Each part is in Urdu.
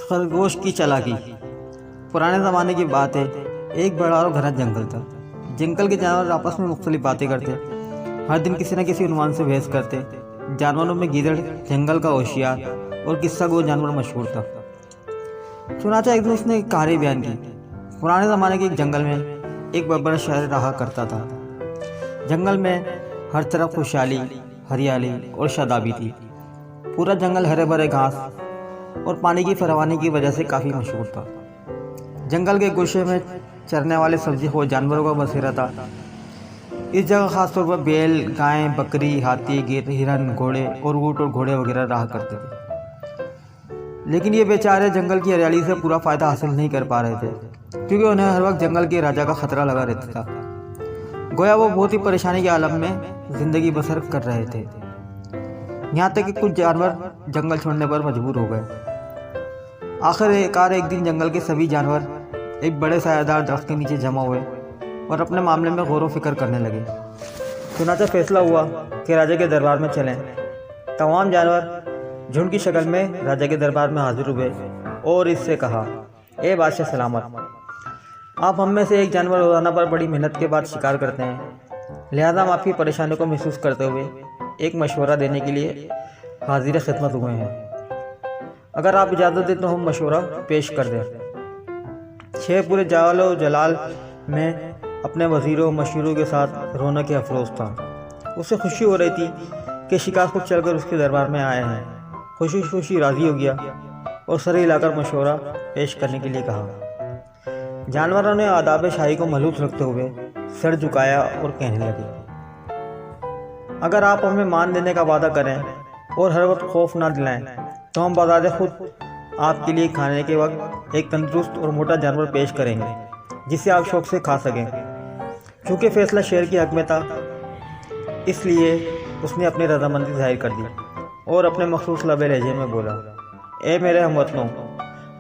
خرگوش کی چالاکی۔ پرانے زمانے کی بات ہے، ایک بڑا اور گھنا جنگل تھا۔ جنگل کے جانور آپس میں مختلف باتیں کرتے، ہر دن کسی نہ کسی عنوان سے بحث کرتے۔ جانوروں میں گیدڑ جنگل کا ہوشیار اور قصہ گو جانور مشہور تھا۔ چنانچہ ایک دن اس نے ایک کہانی بیان کی۔ پرانے زمانے کے ایک جنگل میں ایک بڑا شہر رہا کرتا تھا۔ جنگل میں ہر طرف خوشحالی، ہریالی اور شادابی تھی۔ پورا جنگل ہرے بھرے گھاس اور پانی کی فراوانی کی وجہ سے کافی مشہور تھا۔ جنگل کے گوشے میں چرنے والے سبزی خور جانوروں کا بسیرا تھا۔ اس جگہ خاص طور پر بیل، گائیں، بکری، ہاتھی، ہرن، گھوڑے اور اونٹ اور گھوڑے وغیرہ رہا کرتے تھے۔ لیکن یہ بیچارے جنگل کی ہریالی سے پورا فائدہ حاصل نہیں کر پا رہے تھے، کیونکہ انہیں ہر وقت جنگل کے راجا کا خطرہ لگا رہتا تھا۔ گویا وہ بہت ہی پریشانی کے عالم میں زندگی بسر کر رہے تھے، یہاں تک کہ کچھ جانور جنگل چھوڑنے پر مجبور ہو گئے۔ آخر ایک دن جنگل کے سبھی جانور ایک بڑے سایہ دار درخت کے نیچے جمع ہوئے اور اپنے معاملے میں غور و فکر کرنے لگے۔ چنانچہ فیصلہ ہوا کہ راجا کے دربار میں چلیں۔ تمام جانور جھنڈ کی شکل میں راجا کے دربار میں حاضر ہوئے اور اس سے کہا، اے بادشاہ سلامت، آپ ہم میں سے ایک جانور روزانہ پر بڑی محنت کے بعد شکار کرتے ہیں، لہذا ہم آپ کی پریشانی کو محسوس کرتے ہوئے ایک مشورہ دینے کے لیے حاضر خدمت ہوئے ہیں۔ اگر آپ اجازت دیں تو ہم مشورہ پیش کر دیں۔ شہر پورے جلال و جلال میں اپنے وزیروں و مشیروں کے ساتھ رونق افروز تھا۔ اسے خوشی ہو رہی تھی کہ شکار خود چل کر اس کے دربار میں آئے ہیں۔ خوشی راضی ہو گیا اور سر ہلا کر مشورہ پیش کرنے کے لیے کہا۔ جانوروں نے آداب شاہی کو ملحوظ رکھتے ہوئے سر جھکایا اور کہنے لگے، اگر آپ ہمیں مان دینے کا وعدہ کریں اور ہر وقت خوف نہ دلائیں تو ہم بذات خود آپ کے لیے کھانے کے وقت ایک تندرست اور موٹا جانور پیش کریں گے جسے آپ شوق سے کھا سکیں۔ چونکہ فیصلہ شیر کے حق میں تھا، اس لیے اس نے اپنی رضامندی ظاہر کر دی اور اپنے مخصوص لبے لہجے میں بولا، اے میرے ہم وطنوں،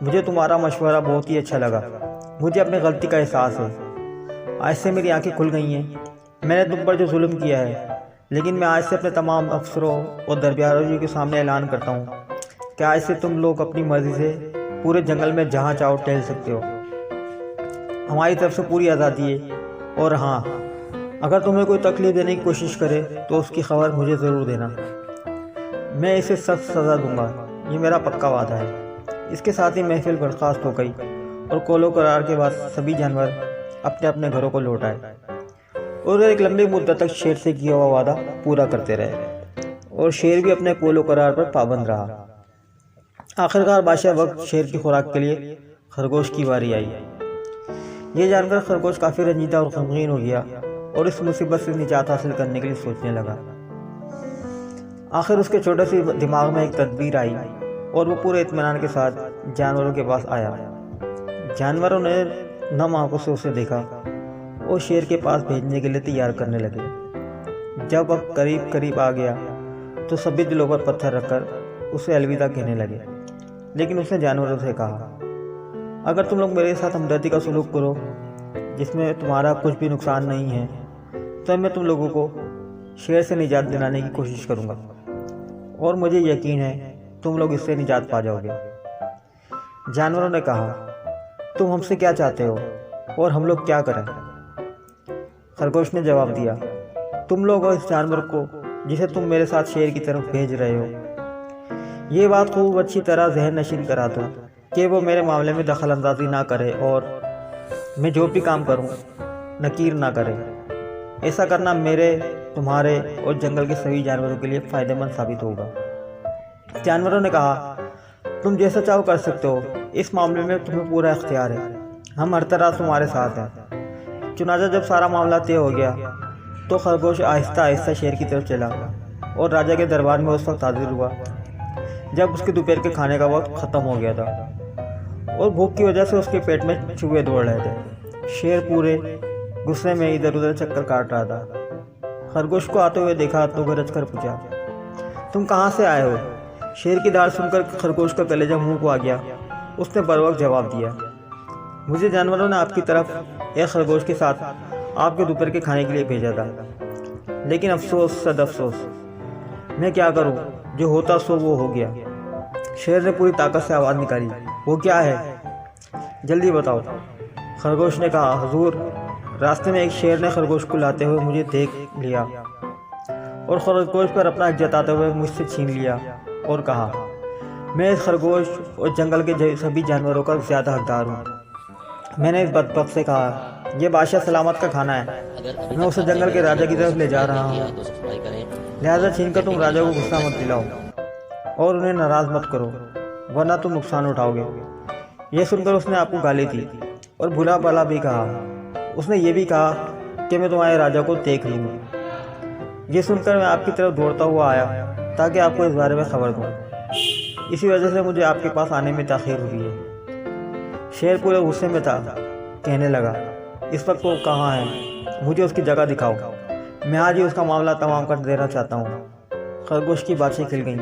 مجھے تمہارا مشورہ بہت ہی اچھا لگا۔ مجھے اپنی غلطی کا احساس ہے، آج سے میری آنکھیں کھل گئی ہیں۔ میں نے تم پر جو ظلم کیا ہے، لیکن میں آج سے اپنے تمام افسروں اور درباریوں کے سامنے اعلان کرتا ہوں کہ آج سے تم لوگ اپنی مرضی سے پورے جنگل میں جہاں چاہو ٹہل سکتے ہو۔ ہماری طرف سے پوری آزادی ہے، اور ہاں، اگر تمہیں کوئی تکلیف دینے کی کوشش کرے تو اس کی خبر مجھے ضرور دینا، میں اسے سخت سزا دوں گا، یہ میرا پکا وعدہ ہے۔ اس کے ساتھ ہی محفل برخاست ہو گئی اور قول و قرار کے بعد سبھی جانور اپنے اپنے گھروں کو لوٹ آئے اور ایک لمبی مدت تک شیر سے کیا ہوا وعدہ پورا کرتے رہے، اور شیر بھی اپنے قول و قرار پر پابند رہا۔ آخرکار بادشاہ وقت شیر کی خوراک کے لیے خرگوش کی باری آئی۔ یہ جان کر خرگوش کافی رنجیدہ اور غمگین ہو گیا اور اس مصیبت سے نجات حاصل کرنے کے لیے سوچنے لگا۔ آخر اس کے چھوٹے سی دماغ میں ایک تدبیر آئی اور وہ پورے اطمینان کے ساتھ جانوروں کے پاس آیا۔ جانوروں نے نم آنکھوں سے اسے دیکھا اور شیر کے پاس بھیجنے کے لیے تیار کرنے لگے۔ جب وقت قریب آ گیا تو سبھی دلوں پر پتھر رکھ کر اسے الوداع کہنے لگے، لیکن اس نے جانوروں سے کہا، اگر تم لوگ میرے ساتھ ہمدردی کا سلوک کرو جس میں تمہارا کچھ بھی نقصان نہیں ہے تو میں تم لوگوں کو شیر سے نجات دلانے کی کوشش کروں گا، اور مجھے یقین ہے تم لوگ اس سے نجات پا جاؤ گے۔ جانوروں نے کہا، تم ہم سے کیا چاہتے ہو اور ہم لوگ کیا کریں؟ خرگوش نے جواب دیا، تم لوگ اور اس جانور کو جسے تم میرے ساتھ شیر کی طرف بھیج رہے ہو، یہ بات خوب اچھی طرح ذہن نشین کرا دو کہ وہ میرے معاملے میں دخل اندازی نہ کرے اور میں جو بھی کام کروں نکیر نہ کرے۔ ایسا کرنا میرے، تمہارے اور جنگل کے سبھی جانوروں کے لیے فائدہ مند ثابت ہوگا۔ جانوروں نے کہا، تم جیسا چاہو کر سکتے ہو، اس معاملے میں تمہیں پورا اختیار ہے، ہم ہر طرح تمہارے ساتھ ہیں۔ چنانچہ جب سارا معاملہ طے ہو گیا تو خرگوش آہستہ آہستہ شیر کی طرف چلا اور راجا کے دربار میں اس وقت حاضر ہوا جب اس کے دوپہر کے کھانے کا وقت ختم ہو گیا تھا اور بھوک کی وجہ سے اس کے پیٹ میں چوہے دوڑ رہے تھے۔ شیر پورے غصے میں ادھر ادھر چکر کاٹ رہا تھا۔ خرگوش کو آتے ہوئے دیکھا تو گرج کر پوچھا، تم کہاں سے آئے ہو؟ شیر کی داڑھ سن کر خرگوش کا کلیجہ منہ کو آ گیا۔ اس نے بروقت جواب دیا، مجھے جانوروں نے آپ کی طرف ایک خرگوش کے ساتھ آپ کے دوپہر کے کھانے کے لیے بھیجا تھا، لیکن افسوس صد افسوس، میں کیا کروں، جو ہوتا سو وہ ہو گیا۔ شیر نے پوری طاقت سے آواز نکالی، وہ کیا ہے؟ جلدی بتاؤ۔ خرگوش نے کہا، حضور، راستے میں ایک شیر نے خرگوش کو لاتے ہوئے مجھے دیکھ لیا اور خرگوش پر اپنا حق جتاتے ہوئے مجھ سے چھین لیا اور کہا، میں اس خرگوش اور جنگل کے سبھی جانوروں کا زیادہ حقدار ہوں۔ میں نے اس بدبخت سے کہا، یہ بادشاہ سلامت کا کھانا ہے، میں اسے جنگل کے راجا کی طرف لے جا رہا ہوں، لہذا چھین کر تم راجا کو غصہ مت دلاؤ اور انہیں ناراض مت کرو، ورنہ تم نقصان اٹھاؤ گے۔ یہ سن کر اس نے آپ کو گالی دی اور بھلا بھلا بھی کہا۔ اس نے یہ بھی کہا کہ میں تمہارے راجا کو دیکھ لوں گا۔ یہ سن کر میں آپ کی طرف دوڑتا ہوا آیا تاکہ آپ کو اس بارے میں خبر دوں، اسی وجہ سے مجھے آپ کے پاس آنے میں تاخیر ہوئی ہے۔ شیر پورے غصے میں تھا، کہنے لگا، اس وقت وہ کہاں ہے؟ مجھے اس کی جگہ دکھاؤ، میں آج ہی اس کا معاملہ تمام کر دینا چاہتا ہوں۔ خرگوش کی باتیں کھل گئیں،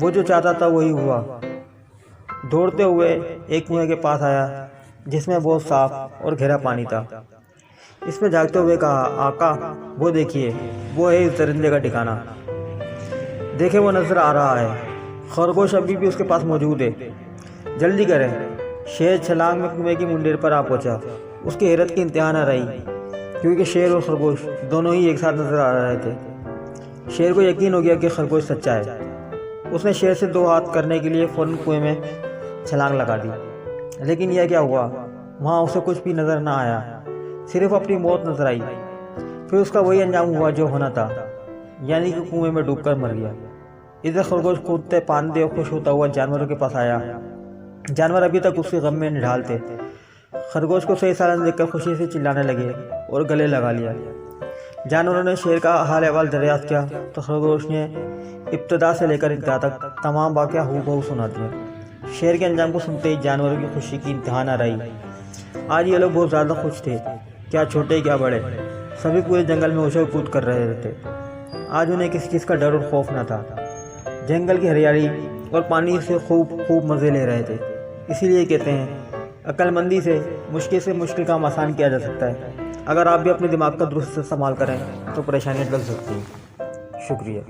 وہ جو چاہتا تھا وہی ہوا۔ دوڑتے ہوئے ایک کنویں کے پاس آیا جس میں بہت صاف اور گہرا پانی تھا۔ اس میں جاگتے ہوئے کہا، آقا، وہ دیکھیے، وہ ہے اس درندے کا ٹھکانہ، دیکھیں وہ نظر آ رہا ہے۔ خرگوش ابھی بھی اس کے پاس موجود ہے، جلدی کریں۔ شیر چھلانگ میں کنویں کی منڈیر پر آ پہنچا۔ اس کی حیرت کی انتہا نہ رہی کیونکہ شیر اور خرگوش دونوں ہی ایک ساتھ نظر آ رہے تھے۔ شیر کو یقین ہو گیا کہ خرگوش سچا ہے۔ اس نے شیر سے 2 ہاتھ کرنے کے لیے فوراً کنویں میں چھلانگ لگا دی، لیکن یہ کیا ہوا؟ وہاں اسے کچھ بھی نظر نہ آیا، صرف اپنی موت نظر آئی۔ پھر اس کا وہی انجام ہوا جو ہونا تھا، یعنی کہ کنویں میں ڈوب کر مر گیا۔ ادھر خرگوش کودتے پاندے اور خوش ہوتا ہوا جانوروں کے پاس آیا۔ جانور ابھی تک اس کے غم میں نڈھال تھے۔ خرگوش کو صحیح سالم دیکھ کر خوشی سے چلانے لگے اور گلے لگا لیا۔ جانوروں نے شیر کا حال احوال دریافت کیا تو خرگوش نے ابتدا سے لے کر انتہا تک تمام واقعہ ہو بہو سنا دیا۔ شیر کے انجام کو سنتے ہی جانوروں کی خوشی کی انتہا نہ رہی۔ آج یہ لوگ بہت زیادہ خوش تھے، کیا چھوٹے کیا بڑے، سبھی پورے جنگل میں اچھل کود کر رہے تھے۔ آج انہیں کسی چیز کا ڈر اور خوف نہ تھا۔ جنگل کی ہریالی اور پانی سے خوب مزے لے رہے تھے۔ اسی لیے کہتے ہیں، عقل مندی سے مشکل کام آسان کیا جا سکتا ہے۔ اگر آپ بھی اپنے دماغ کا درست استعمال کریں تو پریشانیاں ٹل سکتی ہیں۔ شکریہ۔